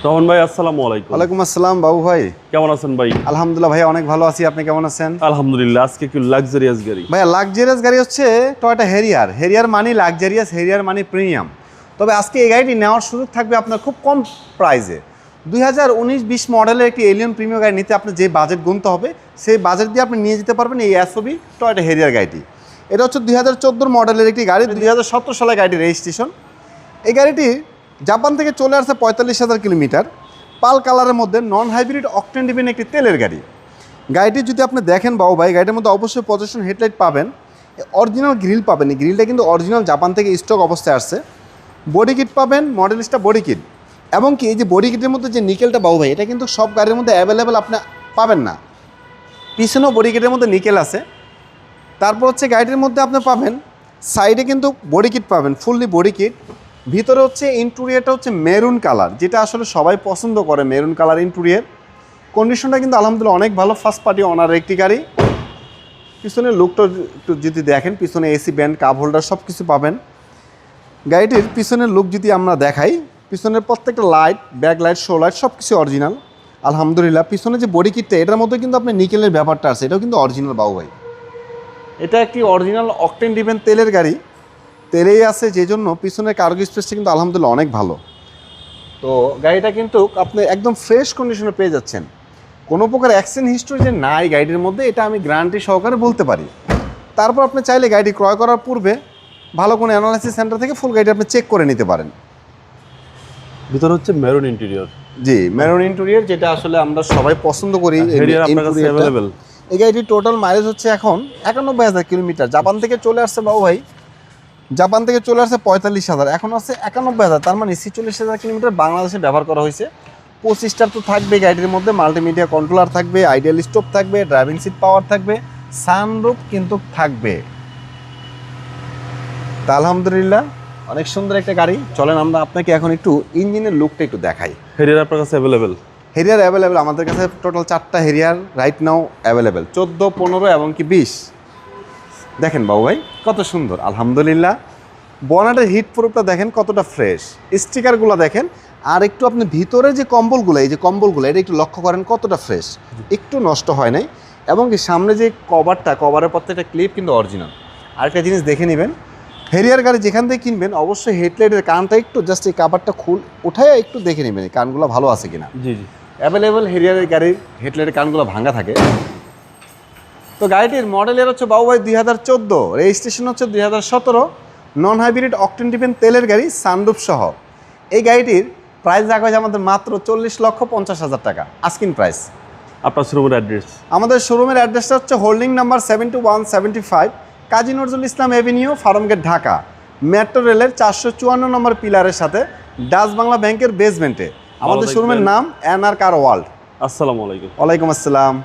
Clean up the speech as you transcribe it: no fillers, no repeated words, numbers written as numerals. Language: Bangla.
রহমান ভাই, আসসালামু আলাইকুম। ওয়ালাইকুম আসসালাম বাবু ভাই, কেমন আছেন ভাই? আলহামদুলিল্লাহ ভাই, অনেক ভালো আছি। আপনি কেমন আছেন? আলহামদুলিল্লাহ। আজকে কি লাক্সারিয়াস গাড়ি? ভাইয়া লাক্সারিয়াস গাড়ি হচ্ছে টয়োটা হেরিয়ার। হেরিয়ার মানে লাক্সারিয়াস, হেরিয়ার মানে প্রিমিয়াম। তবে আজকে এই গাড়িটি নেওয়ার সুযোগ থাকবে আপনার খুব কম প্রাইসে। 2019-20 মডেলের একটি এলিয়ন প্রিমিয়াম গাড়ি নিতে আপনার যে বাজেট গুনতে হবে, সেই বাজেট দিয়ে আপনি নিয়ে যেতে পারবেন এই এসওবি টয়োটা হেরিয়ার গাড়িটি। এটা হচ্ছে 2014 মডেলের একটি গাড়ি, 2017 সালে গাড়িটির রেজিস্ট্রেশন। এই গাড়িটি জাপান থেকে চলে আসছে 45,000 কিলোমিটার, পাল কালারের মধ্যে নন হাইব্রিড অকটেন ডিভেন একটি তেলের গাড়ি। গাড়িটি যদি আপনি দেখেন বাবু ভাই, গাড়িটার মধ্যে অবশ্যই পজিশন হেডলাইট পাবেন, অরিজিনাল গ্রিল পাবেন। এই গ্রিলটা কিন্তু অরিজিনাল জাপান থেকে স্টক অবস্থায় আসছে। বডি কিট পাবেন, মডেলিস্টা বডি কিট। এবং কি এই যে বডি কিটের মধ্যে যে নিকেলটা বাবু ভাই, এটা কিন্তু সব গাড়ির মধ্যে অ্যাভেলেবেল আপনি পাবেন না। পিছনেও বডি কিটের মধ্যে নিকেল আছে। তারপর হচ্ছে গাড়িটির মধ্যে আপনি পাবেন সাইডে কিন্তু বডি কিট পাবেন, ফুললি বডি কিট। ভিতরে হচ্ছে ইন্টেরিয়রটা হচ্ছে মেরুন কালার, যেটা আসলে সবাই পছন্দ করে, মেরুন কালার ইন্টেরিয়র। কন্ডিশনটা কিন্তু আলহামদুলিল্লাহ অনেক ভালো, ফার্স্ট পার্টি ওনার একটি গাড়ি। পিছনের লুকটা একটু যদি দেখেন, পিছনে এসি ব্যান্ড, কাপ হোল্ডার সব কিছু পাবেন। গাড়িটির পিছনের লুক যদি আমরা দেখাই, পিছনের প্রত্যেকটা light, back light, show light সব কিছু অরিজিনাল আলহামদুলিল্লাহ। পিছনে যে বডি কিটটা, এটার মধ্যে কিন্তু আপনি নিকেলের ব্যাপারটা আছে, এটাও কিন্তু অরিজিনাল বাবু ভাই। এটা একটি অরিজিনাল অকটেন ডিভেন তেলের গাড়ি, তেলেই আছে, যে জন্য পিছনের কার্গো স্পেসটা কিন্তু আলহামদুলিল্লাহ অনেক ভালো। তো গাড়িটা কিন্তু আপনি একদম ফ্রেশ কন্ডিশনে পেয়ে যাচ্ছেন। কোনো প্রকার অ্যাক্সিডেন্ট হিস্ট্রি যে নাই গাড়িটির মধ্যে, এটা আমি গ্যারান্টি সহকারে বলতে পারি। তারপর আপনি চাইলে গাড়ি ক্রয় করার পূর্বে ভালো কোনো অ্যানালাইসিস সেন্টার থেকে ফুল গাড়িটা আপনি চেক করে নিতে পারেন। ভিতর হচ্ছে মেরুন ইন্টেরিয়র। জি, মেরুন ইন্টেরিয়র, যেটা আসলে আমরা সবাই পছন্দ করি। হেরিয়ার আপনার কাছে अवेलेबल? এই গাড়িটির টোটাল মাইলেজ হচ্ছে এখন 91,000 কিলোমিটার। জাপান থেকে চলে আসছে বাবু ভাই, জাপান থেকে চলে আসছে 45,000, এখন আছে 91,000। তার মানে 46,000 কিলোমিটার বাংলাদেশে ব্যবহার করা হয়েছে। 25টা তো থাকবে গাড়িটির মধ্যে, মাল্টিমিডিয়া কন্ট্রোলার থাকবে, আইডিয়াল স্টোভ থাকবে, ড্রাইভিং সিট পাওয়ার থাকবে, সানরুফ কিন্তু থাকবে। তা আলহামদুলিল্লাহ অনেক সুন্দর একটা গাড়ি। চলেন আমরা আপনাকে এখন একটু ইঞ্জিনের লুকটা একটু দেখাই। হেরিয়ার আপনার কাছে अवेलेबल? হেরিয়ার অ্যাভেলেবেল আমাদের কাছে টোটাল 4টা হেরিয়ার রাইট নাও অ্যাভেলেবেল, 14, 15 এবং কি 20। দেখেন বাবু ভাই কত সুন্দর আলহামদুলিল্লাহ। বনেটের হিট প্রুফটা দেখেন কতটা ফ্রেশ, স্টিকারগুলো দেখেন। আর একটু আপনি ভিতরে যে কম্বলগুলো, এই যে কম্বলগুলো, এটা একটু লক্ষ্য করেন কতটা ফ্রেশ, একটু নষ্ট হয় নাই। এবং কি সামনে যে কভারটা, কভারের প্রত্যেকটা ক্লিপ কিন্তু অরিজিনাল। আরেকটা জিনিস দেখে নেবেন, হেরিয়ার গাড়ি যেখান থেকে কিনবেন অবশ্যই হেডলাইটের কানটা একটু জাস্ট এই কাভারটা উঠায় একটু দেখে নেবেন এই কানগুলো ভালো আছে কিনা। জি জি। অ্যাভেলেবেল হেরিয়ারের গাড়ির হেডলাইটের কানগুলো ভাঙা থাকে। তো গাড়িটির মডেলের হচ্ছে বাবু ভাই 2014, রেজিস্ট্রেশন হচ্ছে 2017, নন হাইব্রিড অকটেন ডিভেন তেলের গাড়ি, সানরুফ সহ। এই গাড়িটির প্রাইস রাখা হয়েছে আমাদের মাত্র 40,50,000 টাকা আস্কিং প্রাইস। আপনার শোরুমের অ্যাড্রেস? আমাদের শোরুমের অ্যাড্রেসটা হচ্ছে holding number 7175, Kazi Nazrul Islam Avenue, Farmgate, Dhaka. Metro রেলের 454 নম্বর পিলারের সাথে ডাচ বাংলা ব্যাংকের বেসমেন্টে। আমাদের শোরুমের নাম এনআর কার ওয়ার্ল্ড। আসসালামু আলাইকুম। ওয়ালাইকুম আসসালাম।